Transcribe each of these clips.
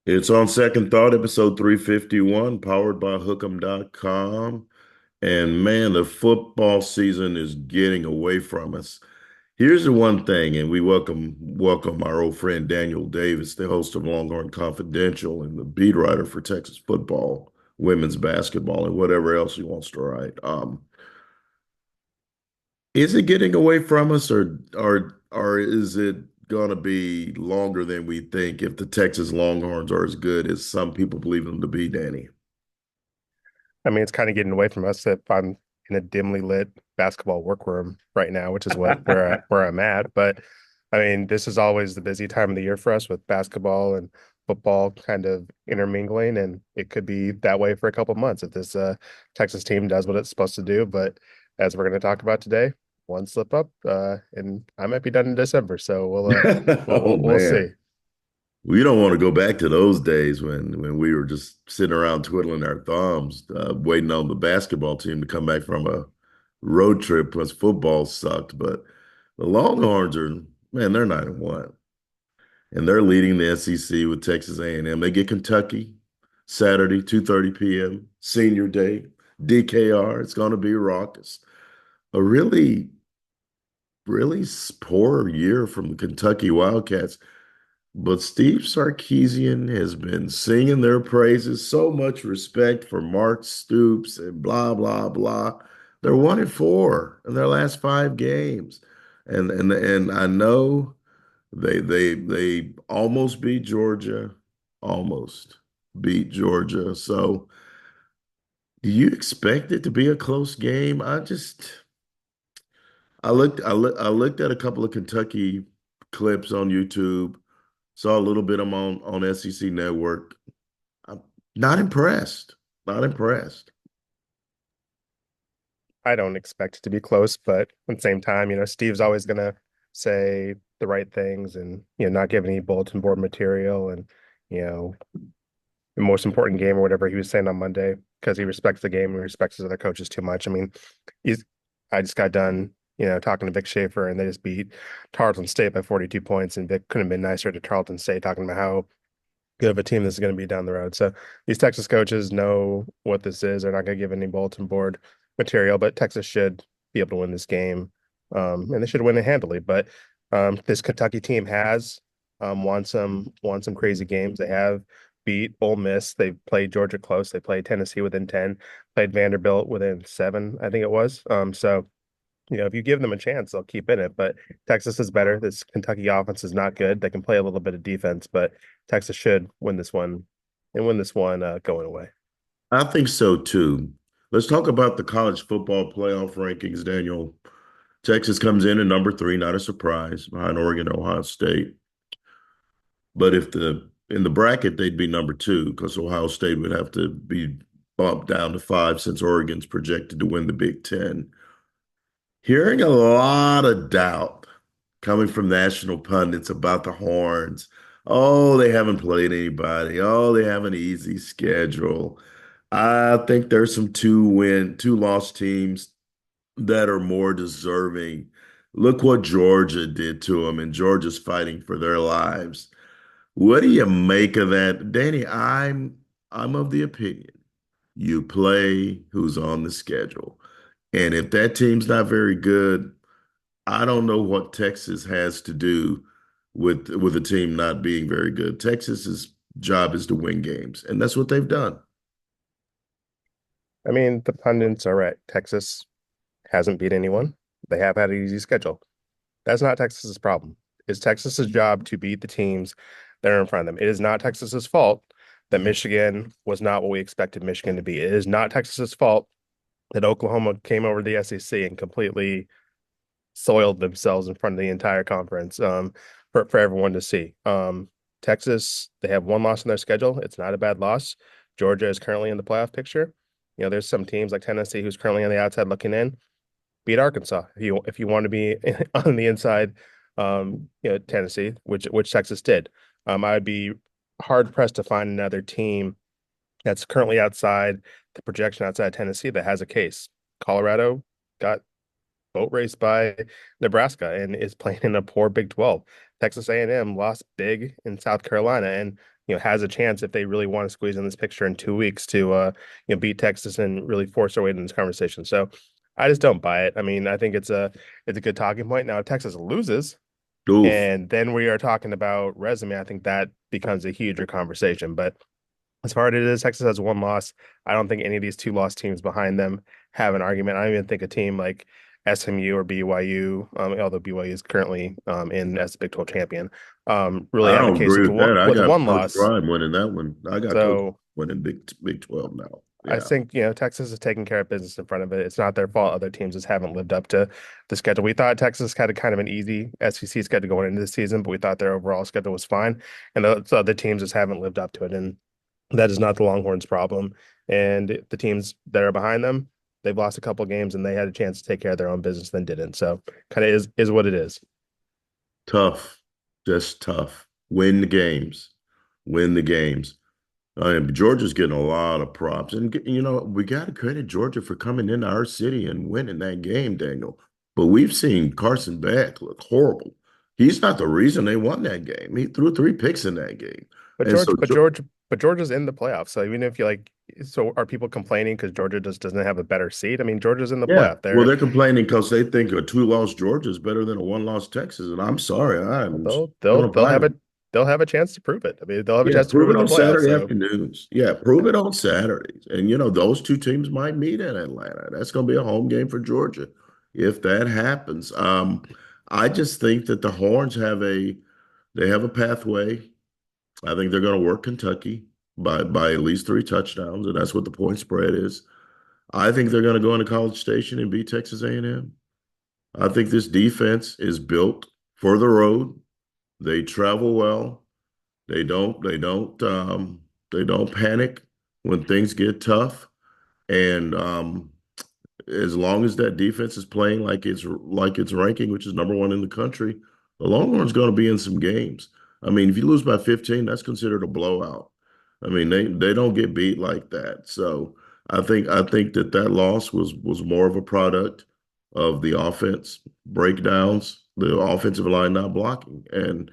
It's on Second Thought, episode 351, powered by Hook'em.com. And man, the football season is getting away from us. Here's the one thing, and we welcome our old friend Daniel Davis, the host of Longhorn Confidential and the beat writer for Texas football, women's basketball, and whatever else he wants to write. Is it getting away from us, or is it going to be longer than we think if the Texas Longhorns are as good as some people believe them to be, Danny? I mean, it's kind of getting away from us if I'm in a dimly lit basketball workroom right now, which is what where I'm at. But I mean, this is always the busy time of the year for us with basketball and football kind of intermingling, and it could be that way for a couple months if this Texas team does what it's supposed to do. But as we're going to talk about today, one slip up, and I might be done in December. So Oh we'll see. man. We don't want to go back to those days when we were just sitting around twiddling our thumbs, waiting on the basketball team to come back from a road trip because football sucked. But the Longhorns are, man, they're 9-1. And they're leading the SEC with Texas A&M. They get Kentucky Saturday, 2:30 p.m., senior day, DKR. It's going to be raucous. A really poor year from the Kentucky Wildcats. But Steve Sarkisian has been singing their praises. So much respect for Mark Stoops and blah, blah, blah. They're 1-4 in their last five games. And I know they almost beat Georgia, almost beat Georgia. So do you expect it to be a close game? I looked at a couple of Kentucky clips on YouTube, saw a little bit of 'em on SEC Network. I'm not impressed. Not impressed. I don't expect it to be close, but at the same time, Steve's always gonna say the right things and not give any bulletin board material and you know the most important game or whatever he was saying on Monday because he respects the game and respects his other coaches too much. I mean, he's I just got done talking to Vic Schaefer and they just beat Tarleton State by 42 points and Vic couldn't have been nicer to Tarleton State talking about how good of a team this is going to be down the road. So these Texas coaches know what this is. They're not going to give any bulletin board material, but Texas should be able to win this game, and they should win it handily. But this Kentucky team has won some crazy games. They have beat Ole Miss. They played Georgia close. They played Tennessee within 10. Played Vanderbilt within 7, I think it was. So if you give them a chance, they'll keep in it. But Texas is better. This Kentucky offense is not good. They can play a little bit of defense, but Texas should win this one and win this one going away. I think so too. Let's talk about the college football playoff rankings, Daniel. Texas comes in at number three, not a surprise, behind Oregon and Ohio State. But if in the bracket they'd be number two because Ohio State would have to be bumped down to five since Oregon's projected to win the Big Ten. Hearing a lot of doubt coming from national pundits about the Horns. Oh, they haven't played anybody. Oh, they have an easy schedule. I think there's some two loss teams that are more deserving. Look what Georgia did to them, and Georgia's fighting for their lives. What do you make of that, Danny? I'm of the opinion you play who's on the schedule. And if that team's not very good, I don't know what Texas has to do with a team not being very good. Texas's job is to win games, and that's what they've done. I mean, the pundits are right. Texas hasn't beat anyone. They have had an easy schedule. That's not Texas's problem. It's Texas's job to beat the teams that are in front of them. It is not Texas's fault that Michigan was not what we expected Michigan to be. It is not Texas's fault that Oklahoma came over to the SEC and completely soiled themselves in front of the entire conference for everyone to see. Texas, they have one loss in their schedule. It's not a bad loss. Georgia is currently in the playoff picture. There's some teams like Tennessee who's currently on the outside looking in. Beat Arkansas if you want to be on the inside. Tennessee, which Texas did. I'd be hard pressed to find another team that's currently outside the projection outside Tennessee that has a case. Colorado got boat race by Nebraska and is playing in a poor Big 12. Texas A&M lost big in South Carolina and has a chance if they really want to squeeze in this picture in 2 weeks to beat Texas and really force their way into this conversation. So I just don't buy it. I mean, I think it's a good talking point. Now, if Texas loses, Oof. and then we are talking about resume, I think that becomes a huger conversation. But as far as it is, Texas has one loss. I don't think any of these two loss teams behind them have an argument. I don't even think a team like SMU or BYU, although BYU is currently in as the Big 12 champion, really I have a don't case agree with with that. I with got one Coach loss. Prime winning that one. I got Coach So winning Big 12 now. I Yeah. think, Texas is taking care of business in front of it. It's not their fault. Other teams just haven't lived up to the schedule. We thought Texas had a kind of an easy SEC schedule going into the season, but we thought their overall schedule was fine. And the other teams just haven't lived up to it. And that is not the Longhorns' problem. And the teams that are behind them, they've lost a couple games and they had a chance to take care of their own business, then didn't. So kind of is what it is. Tough. Just tough. Win the games. Win the games. Georgia's getting a lot of props. And, we got to credit Georgia for coming into our city and winning that game, Daniel. But we've seen Carson Beck look horrible. He's not the reason they won that game. He threw three picks in that game. But And so, Georgia's in the playoffs. So even if you so are people complaining because Georgia just doesn't have a better seed? I mean, Georgia's in the yeah, playoff. well, they're complaining because they think a two-loss Georgia is better than a one-loss Texas. And I'm sorry, I'm They'll going to they'll buy have a them. they'll have a chance to prove it. I mean, they'll have a Yeah, chance to prove prove it it in the on playoffs. Saturday So afternoons. Yeah, prove it on Saturdays. And those two teams might meet in Atlanta. That's going to be a home game for Georgia if that happens. I just think that the Horns have a pathway. I think they're going to work Kentucky by at least three touchdowns, and that's what the point spread is. I think they're going to go into College Station and beat Texas A&M. I think this defense is built for the road. They travel well. They don't they don't they don't panic when things get tough. And as long as that defense is playing like it's ranking, which is number one in the country, the Longhorns going to be in some games. I mean, if you lose by 15, that's considered a blowout. I mean, they don't get beat like that. So I think that loss was more of a product of the offense breakdowns, the offensive line not blocking, and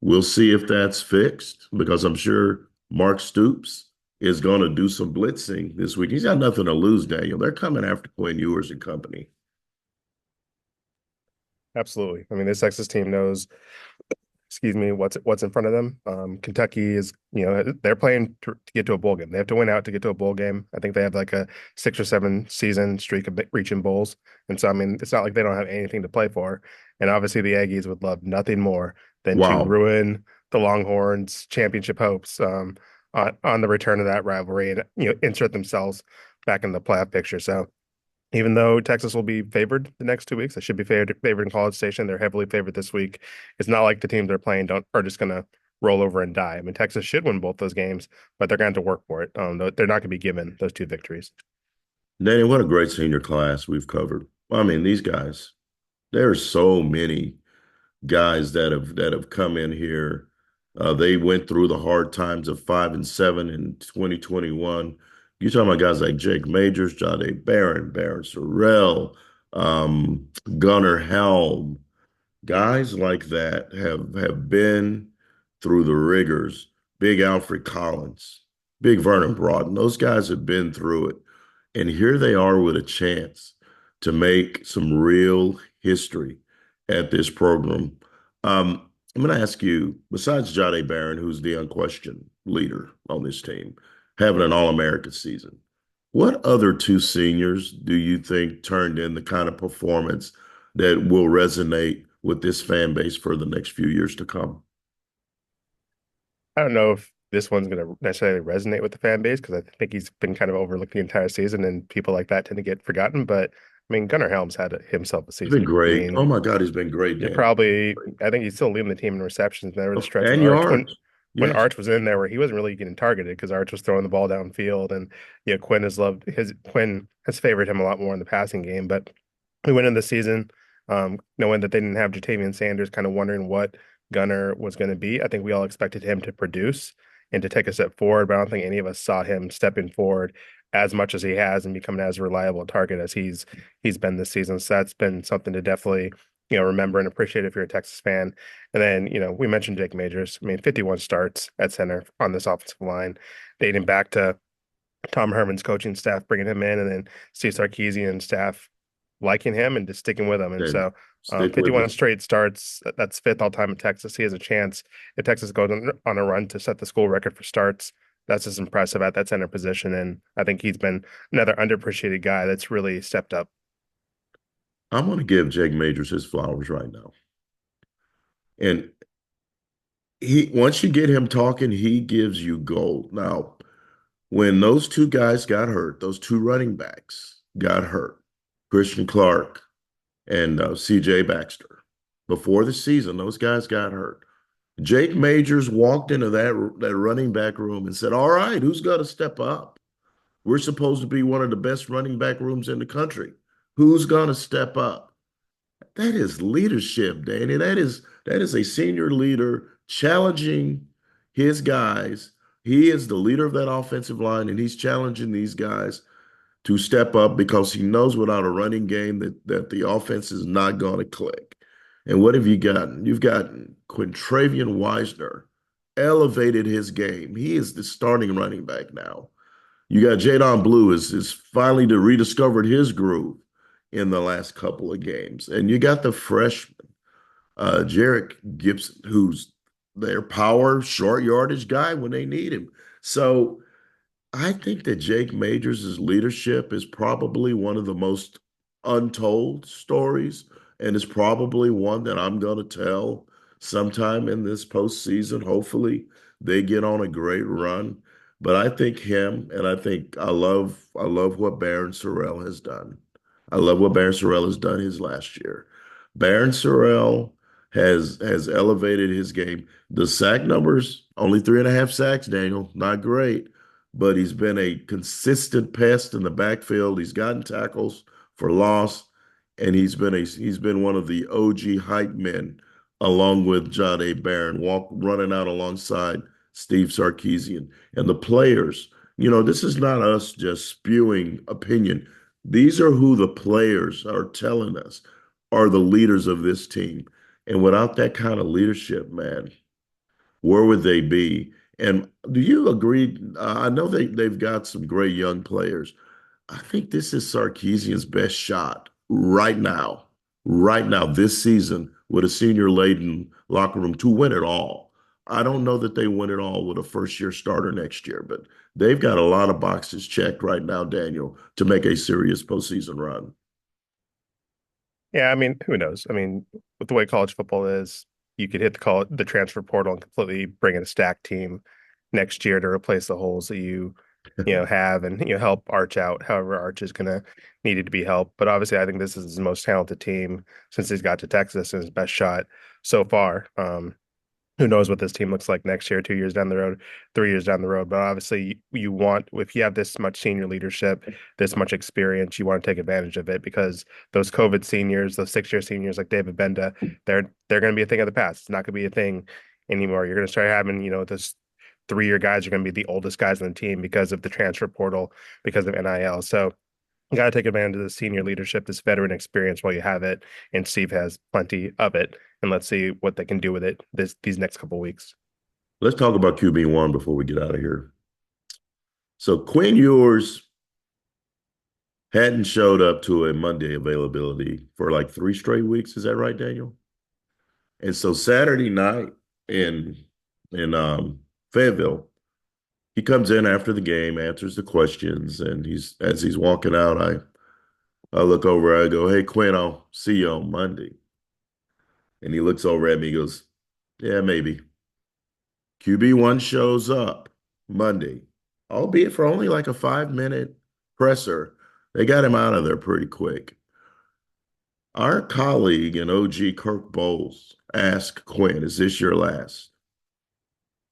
we'll see if that's fixed because I'm sure Mark Stoops is going to do some blitzing this week. He's got nothing to lose, Daniel. They're coming after Quinn Ewers and company. absolutely. I mean, this Texas team knows, excuse me, what's in front of them. Kentucky is, they're playing to get to a bowl game. They have to win out to get to a bowl game. I think they have like a 6 or 7 season streak of reaching bowls. And so, I mean, it's not like they don't have anything to play for. And obviously, the Aggies would love nothing more than to Wow. ruin the Longhorns' championship hopes on the return of that rivalry and insert themselves back in the playoff picture. So even though Texas will be favored the next 2 weeks, they should be favored in College Station. They're heavily favored this week. It's not like the teams they're playing don't are just going to roll over and die. I mean, Texas should win both those games, but they're going to have to work for it. They're not going to be given those two victories. Daniel, what a great senior class we've covered. I mean, these guys, there's so many guys that have come in here. They went through the hard times of 5-7 in 2021. You're talking about guys like Jake Majors, Jade Barron Sorrell, Gunnar Helm. Guys like that have been through the rigors. Big Alfred Collins, Big Vernon Broughton. Those guys have been through it. And here they are with a chance to make some real history at this program. I'm going to ask you, besides Jade Barron, who's the unquestioned leader on this team, having an All-American season, what other two seniors do you think turned in the kind of performance that will resonate with this fan base for the next few years to come? I don't know if this one's going to necessarily resonate with the fan base because I think he's been kind of overlooked the entire season, and people like that tend to get forgotten. But I mean, Gunnar Helms had himself a He's been season. I great. mean, Oh my God, he's been great, you're Dan. probably, I think he's still leading the team in receptions. There was a stretch And with Arch yards. when Yes. Arch was in there where he wasn't really getting targeted because Arch was throwing the ball downfield, and Quinn has favored him a lot more in the passing game. But we went into the season knowing that they didn't have Jatavian Sanders, kind of wondering what Gunner was going to be. I think we all expected him to produce and to take a step forward, but I don't think any of us saw him stepping forward as much as he has and becoming as reliable a target as he's been this season. So that's been something to definitely, remember and appreciate if you're a Texas fan. And then, we mentioned Jake Majors. I mean, 51 starts at center on this offensive line, dating back to Tom Herman's coaching staff bringing him in, and then Steve Sarkisian and staff liking him and just sticking with him. And And so, stick with 51 him. straight starts. That's fifth all time in Texas. He has a chance if Texas goes on a run to set the school record for starts. That's just impressive at that center position. And I think he's been another underappreciated guy that's really stepped up. I'm going to give Jake Majors his flowers right now. And he once you get him talking, he gives you gold. Now, when those two guys got hurt, those two running backs got hurt, Christian Clark and CJ Baxter, before the season, those guys got hurt. Jake Majors walked into that running back room and said, "All right, who's got to step up? We're supposed to be one of the best running back rooms in the country. Who's going to step up?" That is leadership, Danny. That is a senior leader challenging his guys. He is the leader of that offensive line, and he's challenging these guys to step up because he knows without a running game that the offense is not going to click. And what have you gotten? You've gotten Quintravian Wisner elevated his game. He is the starting running back now. You got Jadon Blue is finally to rediscovered his groove in the last couple of games. And you got the freshman, Jarek Gibson, who's their power short yardage guy when they need him. So I think that Jake Majors' leadership is probably one of the most untold stories, and is probably one that I'm going to tell sometime in this postseason. Hopefully, they get on a great run. But I think him, and I love what Barron Sorrell has done. I love what Barron Sorrell has done his last year. Barron Sorrell has elevated his game. The sack numbers, only 3.5 sacks, Daniel, not great, but he's been a consistent pest in the backfield. He's gotten tackles for loss, and he's been one of the OG hype men, along with John A. Barron, running out alongside Steve Sarkisian and the players. This is not us just spewing opinion. These are who the players are telling us are the leaders of this team. And without that kind of leadership, man, where would they be? And do you agree? I know they've got some great young players. I think this is Sarkeesian's best shot right now, this season, with a senior laden locker room to win it all. I don't know that they win it all with a first year starter next year, but they've got a lot of boxes checked right now, Daniel, to make a serious postseason run. Yeah, I mean, who knows? I mean, with the way college football is, you could hit the transfer portal and completely bring in a stacked team next year to replace the holes that you have and help Arch out. However, Arch is gonna needed to be helped. But obviously, I think this is his most talented team since he's got to Texas and his best shot so far. Who knows what this team looks like next year, 2 years down the road, 3 years down the road. But obviously, you want, if you have this much senior leadership, this much experience, you want to take advantage of it because those COVID seniors, those 6 year seniors like David Benda, they're going to be a thing of the past. It's not going to be a thing anymore. You're going to start having, this 3 year guys are going to be the oldest guys on the team because of the transfer portal, because of NIL. So you got to take advantage of the senior leadership, this veteran experience while you have it. And Steve has plenty of it. And let's see what they can do with it these next couple weeks. Let's talk about QB1 before we get out of here. So Quinn Ewers hadn't showed up to a Monday availability for like 3 straight weeks. Is that right, Daniel? And so Saturday night in in Fayetteville, he comes in after the game, answers the questions, and as he's walking out, I look over, I go, "Hey Quinn, I'll see you on Monday." And he looks over at me, he goes, "Yeah, maybe." QB1 shows up Monday, albeit for only like a 5 minute presser. They got him out of there pretty quick. Our colleague and OG Kirk Bowles asked Quinn, "Is this your last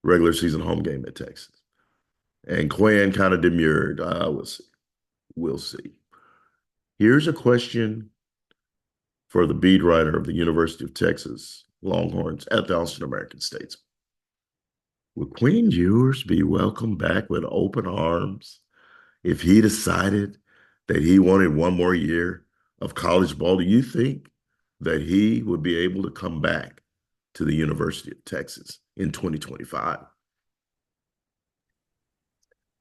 regular season home game at Texas?" And Quinn kind of demurred. We'll see. We'll see. Here's a question for the beat writer of the University of Texas Longhorns at the Austin American-Statesman. Would Quinn Ewers be welcomed back with open arms if he decided that he wanted one more year of college ball, do you think that he would be able to come back to the University of Texas in 2025?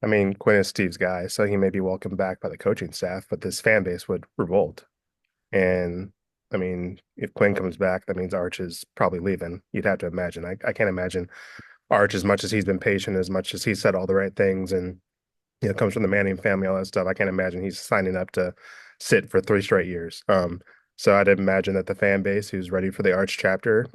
I mean, Quinn is Steve's guy, so he may be welcomed back by the coaching staff, but this fan base would revolt. And I mean, if Quinn comes back, that means Arch is probably leaving. You'd have to imagine. I can't imagine Arch, as much as he's been patient, as much as he said all the right things, and comes from the Manning family, all that stuff. I can't imagine he's signing up to sit for 3 straight years. So I'd imagine that the fan base who's ready for the Arch chapter,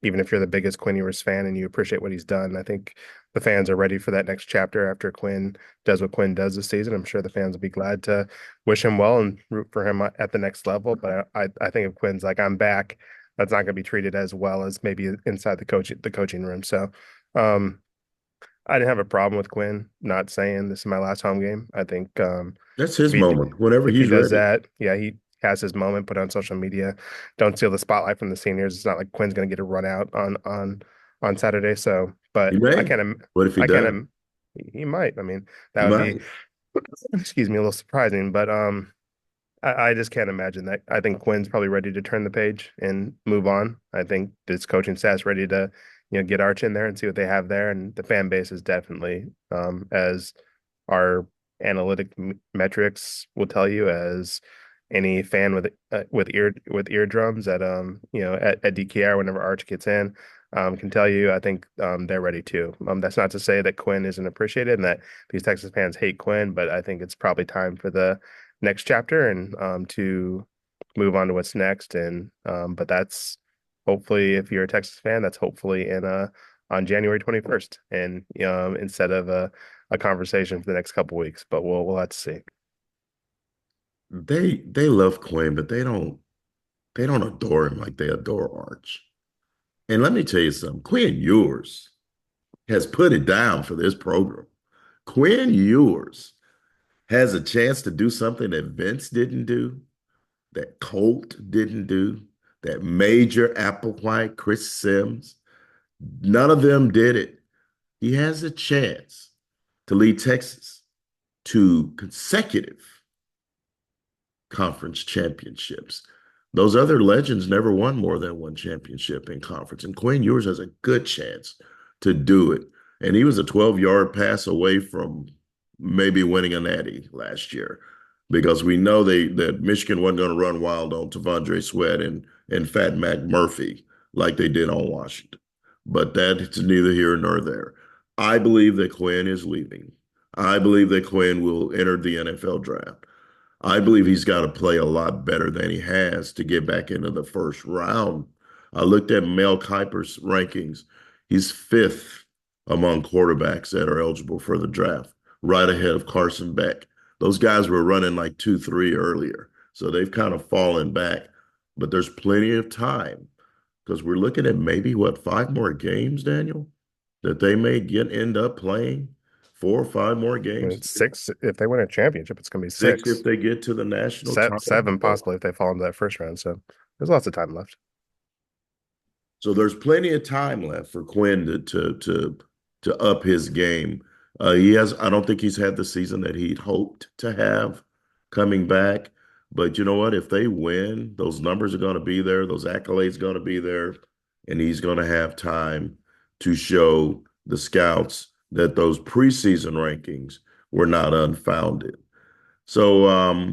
even if you're the biggest Quinn Ewers fan and you appreciate what he's done, I think the fans are ready for that next chapter after Quinn does what Quinn does this season. I'm sure the fans will be glad to wish him well and root for him at the next level. But I think if Quinn's like, I'm back, that's not going to be treated as well as maybe inside the coaching room. So um, I didn't have a problem with Quinn not saying this is my last home game. I think That's if his he moment whenever if he he's does ready. that, yeah, he has his moment. Put on social media. Don't steal the spotlight from the seniors. It's not like Quinn's going to get a run out on Saturday. So, He but I may. can't. What if he I can't. does? He might. I mean, that He would be, might. excuse me, a little surprising. But I just can't imagine that. I think Quinn's probably ready to turn the page and move on. I think this coaching staff's ready to, get Arch in there and see what they have there. And the fan base is definitely, as our analytic metrics will tell you, as any fan with eardrums at DKR whenever Arch gets in, can tell you. I think they're ready too. That's not to say that Quinn isn't appreciated and that these Texas fans hate Quinn, but I think it's probably time for the next chapter and to move on to what's next. And but that's hopefully, if you're a Texas fan, that's hopefully in on January 21st, and instead of a conversation for the next couple weeks. But we'll have to see. They love Quinn, but they don't adore him like they adore Arch. And let me tell you something, Quinn Ewers has put it down for this program. Quinn Ewers has a chance to do something that Vince didn't do, that Colt didn't do, that Major Applewhite, Chris Sims, none of them did it. He has a chance to lead Texas to consecutive conference championships. Those other legends never won more than one championship in conference. And Quinn Ewers has a good chance to do it. And he was a 12-yard pass away from maybe winning a natty last year because we know that Michigan wasn't going to run wild on Tavondre Sweat and Fat Mac Murphy like they did on Washington. But that's neither here nor there. I believe that Quinn is leaving. I believe that Quinn will enter the NFL draft. I believe he's got to play a lot better than he has to get back into the first round. I looked at Mel Kiper's rankings. He's fifth among quarterbacks that are eligible for the draft, right ahead of Carson Beck. Those guys were running like 2-3 earlier, so they've kind of fallen back. But there's plenty of time because we're looking at maybe what, 5 more games, Daniel, that they may end up playing 4 or 5 more games. It's six. If they win a championship, it's going to be Six if six, they get to the national title. seven possibly if they fall into that first round. So there's lots of time left. So there's plenty of time left for Quinn to up his game. I don't think he's had the season that he'd hoped to have coming back. But you know what? If they win, those numbers are going to be there, those accolades are going to be there, and he's going to have time to show the scouts that those preseason rankings were not unfounded. So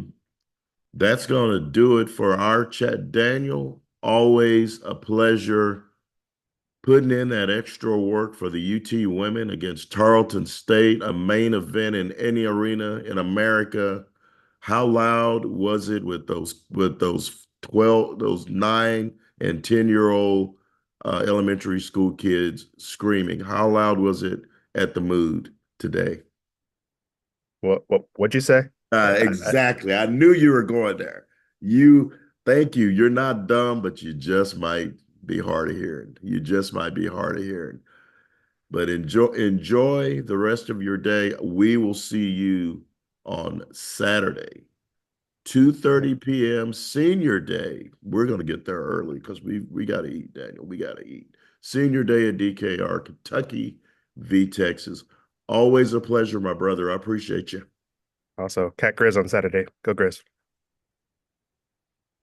that's going to do it for our chat. Daniel, always a pleasure putting in that extra work for the UT women against Tarleton State, a main event in any arena in America. How loud was it with those 12, those 9 and 10-year-old elementary school kids screaming? How loud was it at the Mood today? What'd you say? Exactly. I knew you were going there. You, thank you. You're not dumb, but you just might be hard of hearing. You just might be hard of hearing. But enjoy the rest of your day. We will see you on Saturday, 2:30 p.m. Senior Day. We're going to get there early because we got to eat, Daniel. We got to eat. Senior Day at DKR, Kentucky v. Texas. Always a pleasure, my brother. I appreciate you. Also, Cat Grizz on Saturday. Go Grizz.